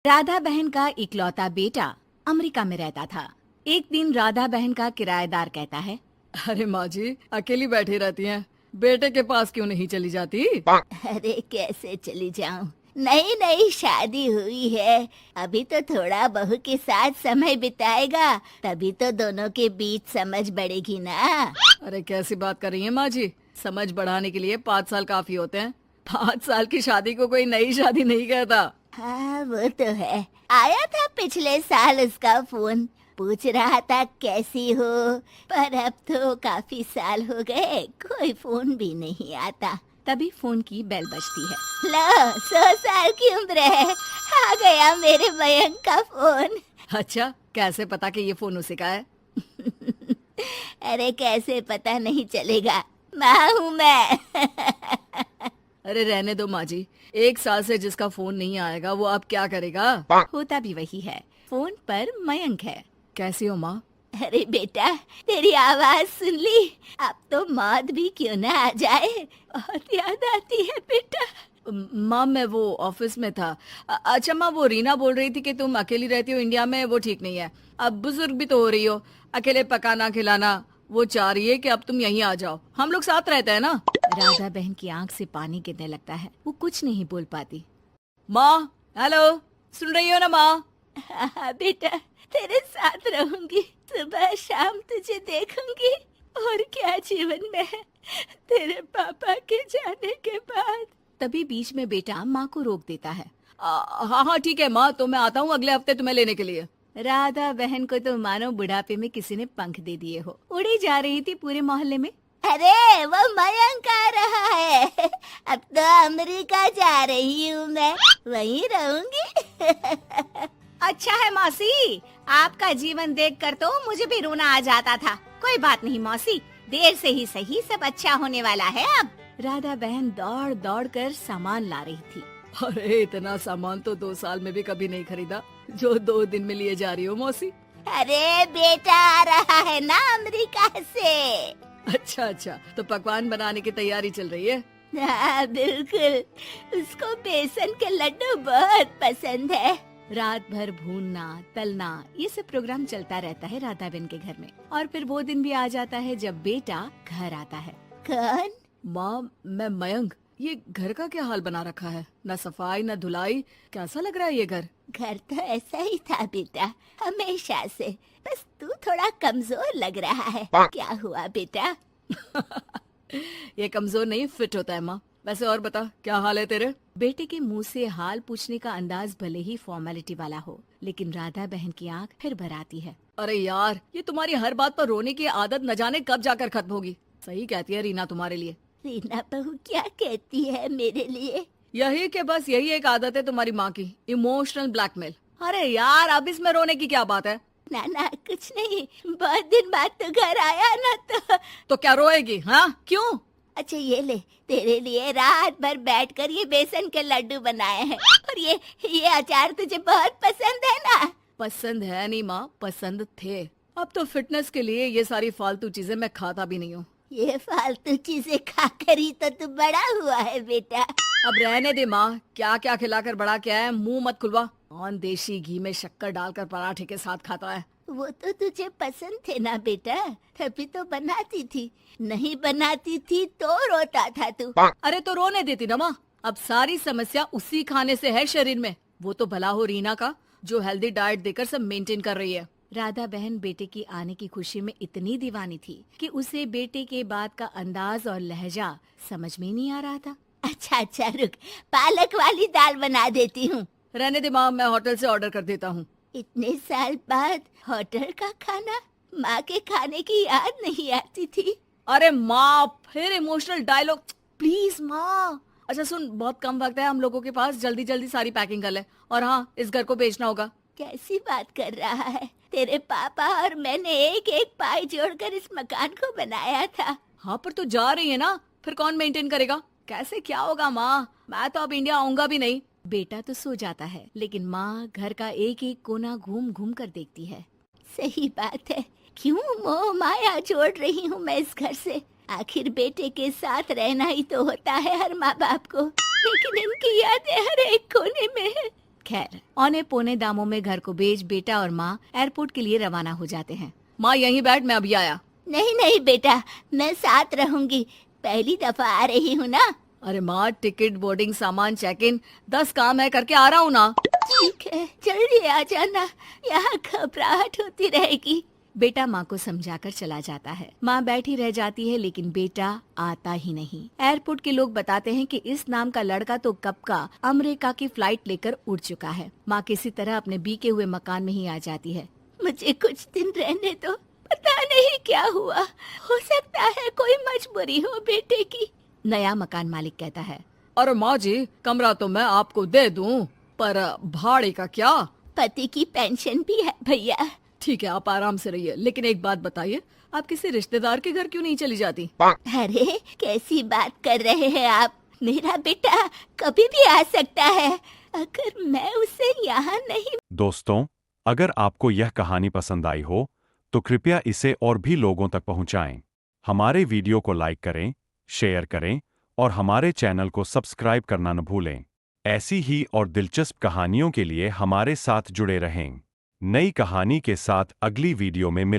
राधा बहन का इकलौता बेटा अमेरिका में रहता था। एक दिन राधा बहन का किराएदार कहता है, अरे माँ जी अकेली बैठी रहती हैं, बेटे के पास क्यों नहीं चली जाती? अरे कैसे चली जाऊं, नई नई शादी हुई है, अभी तो थोड़ा बहू के साथ समय बिताएगा, तभी तो दोनों के बीच समझ बढ़ेगी ना। अरे कैसी बात कर रही हैं माँ जी, समझ बढ़ाने के लिए 5 साल काफी होते हैं। 5 साल की शादी को कोई नई शादी नहीं कहता। हाँ वो तो है, आया था पिछले साल उसका फोन, पूछ रहा था कैसी हो, पर अब तो काफी साल हो गए, कोई फोन भी नहीं आता। तभी फोन की बेल बजती है। लो 100 साल की उम्र है, आ गया मेरे मयंक का फोन। अच्छा कैसे पता कि ये फोन उसी का है? अरे कैसे पता नहीं चलेगा, माँ हूँ मैं। अरे रहने दो माँ जी, 1 साल से जिसका फोन नहीं आएगा वो अब क्या करेगा? होता भी वही है, फोन पर मयंक है। कैसी हो माँ? अरे बेटा तेरी आवाज सुन ली, अब तो मौत भी क्यों ना आ जाए, बहुत याद आती है बेटा। माँ मैं वो ऑफिस में था। अच्छा माँ, वो रीना बोल रही थी कि तुम अकेली रहती हो इंडिया में, वो ठीक नहीं है। अब बुजुर्ग भी तो हो रही हो, अकेले पकाना खिलाना, वो चाह रही है कि अब तुम यहीं आ जाओ, हम लोग साथ रहते हैं ना। राधा बहन की आंख से पानी गिरने लगता है, वो कुछ नहीं बोल पाती। माँ हेलो, सुन रही हो ना माँ? हाँ बेटा तेरे साथ रहूंगी, सुबह शाम तुझे देखूंगी, और क्या जीवन में है तेरे पापा के जाने के बाद। तभी बीच में बेटा माँ को रोक देता है। हाँ हाँ ठीक है माँ, तो मैं आता हूँ अगले हफ्ते तुम्हें लेने के लिए। राधा बहन को तो मानो बुढ़ापे में किसी ने पंख दे दिए हो, उड़ी जा रही थी पूरे मोहल्ले में। अरे वो मयंक आ रहा है, अब तो अमेरिका जा रही हूँ मैं, वहीं रहूंगी। अच्छा है मौसी, आपका जीवन देखकर तो मुझे भी रोना आ जाता था। कोई बात नहीं मौसी, देर से ही सही सब अच्छा होने वाला है अब। राधा बहन दौड़ दौड़ कर सामान ला रही थी। अरे इतना सामान तो 2 साल में भी कभी नहीं खरीदा जो 2 दिन में लिए जा रही हो मौसी। अरे बेटा आ रहा है ना अमेरिका से। अच्छा अच्छा, तो पकवान बनाने की तैयारी चल रही है? हाँ बिल्कुल, उसको बेसन के लड्डू बहुत पसंद है। रात भर भूनना तलना ये सब प्रोग्राम चलता रहता है राधा बहन के घर में। और फिर वो दिन भी आ जाता है जब बेटा घर आता है। कौन? माँ मैं मयंक, ये घर का क्या हाल बना रखा है, न सफाई न धुलाई, कैसा लग रहा है ये घर? घर तो ऐसा ही था बेटा, हमेशा से, बस तू थोड़ा कमजोर लग रहा है। क्या हुआ बेटा? ये कमजोर नहीं फिट होता है माँ। वैसे और बता क्या हाल है तेरे? बेटे के मुंह से हाल पूछने का अंदाज भले ही फॉर्मेलिटी वाला हो, लेकिन राधा बहन की आंख फिर भर आती है। अरे यार, ये तुम्हारी हर बात पर रोने की आदत न जाने कब जाकर खत्म होगी। सही कहती है रीना तुम्हारे लिए। रीना बहू क्या कहती है मेरे लिए? यही के बस यही एक आदत है तुम्हारी माँ की, इमोशनल ब्लैकमेल। अरे यार अब इसमें रोने की क्या बात है? ना ना कुछ नहीं, बहुत दिन बाद तो घर आया ना तो क्या रोएगी? हाँ क्यों? अच्छा ये ले, तेरे लिए रात भर बैठकर ये बेसन के लड्डू बनाए हैं, और ये अचार तुझे बहुत पसंद है ना? पसंद है नहीं माँ, पसंद थे। अब तो फिटनेस के लिए ये सारी फालतू चीजें मैं खाता भी नहीं हूँ। ये फालतू चीजें खाकर ही तो तू बड़ा हुआ है बेटा। अब रहने दे माँ, क्या क्या खिलाकर बड़ा किया है, मुंह मत खुलवा। कौन देशी घी में शक्कर डालकर पराठे के साथ खाता है? वो तो तुझे पसंद थे ना बेटा, तभी तो बनाती थी, नहीं बनाती थी तो रोता था तू। अरे तो रोने देती ना माँ, अब सारी समस्या उसी खाने से है शरीर में। वो तो भला हो रीना का, जो हेल्दी डाइट देकर सब मेंटेन कर रही है। राधा बहन बेटे की आने की खुशी में इतनी दीवानी थी कि उसे बेटे के बात का अंदाज और लहजा समझ में नहीं आ रहा था। अच्छा अच्छा रुक, पालक वाली दाल बना देती हूँ। रहने दे माँ, मैं होटल से ऑर्डर कर देता हूँ। इतने साल बाद होटल का खाना, माँ के खाने की याद नहीं आती थी। अरे माँ फिर इमोशनल डायलॉग, प्लीज माँ। अच्छा सुन, बहुत कम वक्त है हम लोगों के पास, जल्दी जल्दी सारी पैकिंग कर ले। और हाँ, इस घर को बेचना होगा। कैसी बात कर रहा है, तेरे पापा और मैंने एक एक पाई जोड़कर इस मकान को बनाया था। हाँ पर तू जा रही है ना, फिर कौन मेंटेन करेगा? कैसे क्या होगा माँ, मैं तो अब इंडिया आऊंगा भी नहीं। बेटा तो सो जाता है, लेकिन माँ घर का एक एक कोना घूम घूम कर देखती है। सही बात है, क्यों मोह माया जोड़ रही हूँ मैं इस घर से? आखिर बेटे के साथ रहना ही तो होता है हर माँ बाप को, लेकिन इनकी यादें हर एक कोने में है। खैर, औने पौने दामों में घर को बेच बेटा और माँ एयरपोर्ट के लिए रवाना हो जाते हैं। माँ यहीं बैठ, मैं अभी आया। नहीं नहीं बेटा, मैं साथ रहूंगी, पहली दफा आ रही हूँ ना। अरे माँ, टिकट, बोर्डिंग, सामान, चेक इन, 10 काम है, करके आ रहा हूँ ना। ठीक है, जल्दी आ जाना, यहाँ घबराहट होती रहेगी। बेटा माँ को समझाकर चला जाता है। माँ बैठी रह जाती है लेकिन बेटा आता ही नहीं। एयरपोर्ट के लोग बताते हैं कि इस नाम का लड़का तो कब का अमेरिका की फ्लाइट लेकर उड़ चुका है। माँ किसी तरह अपने बीके हुए मकान में ही आ जाती है। मुझे कुछ दिन रहने दो, पता नहीं क्या हुआ, हो सकता है कोई मजबूरी हो बेटे की। नया मकान मालिक कहता है। अरे माँ जी, कमरा तो मैं आपको दे दूं, पर भाड़े का क्या? पति की पेंशन भी है भैया। ठीक है, आप आराम से रहिए, लेकिन एक बात बताइए, आप किसी रिश्तेदार के घर क्यों नहीं चली जाती? अरे कैसी बात कर रहे हैं आप, मेरा बेटा कभी भी आ सकता है, अगर मैं उसे यहाँ नहीं। दोस्तों, अगर आपको यह कहानी पसंद आई हो तो कृपया इसे और भी लोगों तक पहुंचाएं। हमारे वीडियो को लाइक करें, शेयर करें और हमारे चैनल को सब्सक्राइब करना न भूलें। ऐसी ही और दिलचस्प कहानियों के लिए हमारे साथ जुड़े रहें। नई कहानी के साथ अगली वीडियो में मिल